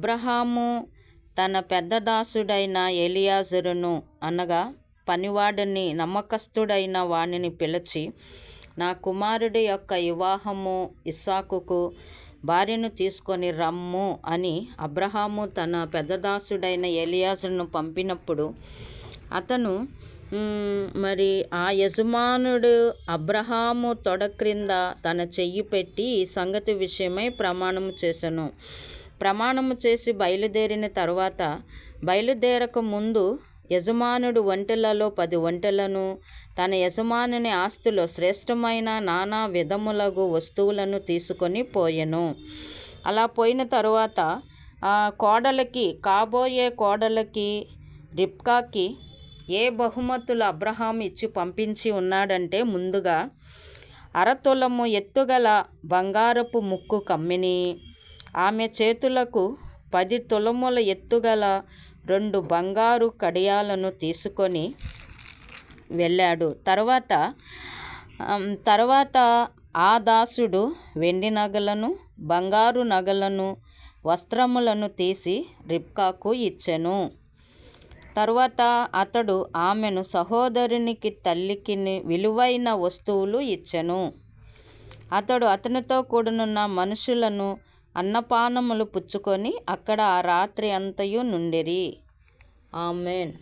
అబ్రహాము తన పెద్ద దాసుడైన ఎలియాజరును అనగా పనివాడిని నమ్మకస్తుడైన వానిని పిలిచి, నా కుమారుడి యొక్క వివాహము ఇస్సాకుకు భార్యను తీసుకొని రమ్ము అని అబ్రహాము తన పెద్దదాసుడైన ఎలియాజరును పంపినప్పుడు అతను మరి ఆ యజమానుడు అబ్రహాము తొడ క్రింద తన చెయ్యి పెట్టి ఈ సంగతి విషయమై ప్రమాణము చేసెను. ప్రమాణము చేసి బయలుదేరిన తరువాత బయలుదేరక ముందు యజమానుడు ఒంటెలలో 10 ఒంటెలను, తన యజమానుని ఆస్తిలో శ్రేష్టమైన నానా విధములగు వస్తువులను తీసుకొని పోయెను. అలా పోయిన తరువాత కాబోయే కోడలకి రిబ్కాకి ఏ బహుమతులు అబ్రహాం ఇచ్చి పంపించి ఉన్నాడంటే, ముందుగా 1/2 తులము ఎత్తుగల బంగారపు ముక్కు కమ్మిని, ఆమె చేతులకు 10 తులముల ఎత్తుగల 2 బంగారు కడియాలను తీసుకొని వెళ్ళాడు. తర్వాత ఆ దాసుడు వెండి నగలను, బంగారు నగలను, వస్త్రములను తీసి రిబ్కాకు ఇచ్చెను. తరువాత అతడు ఆమెను సహోదరునికి తల్లికి విలువైన వస్తువులు ఇచ్చెను. అతడు అతనితో కూడనున్న మనుషులను అన్నపానములు పుచ్చుకొని అక్కడ ఆ రాత్రి అంతయు నుండిరి. ఆమేన్.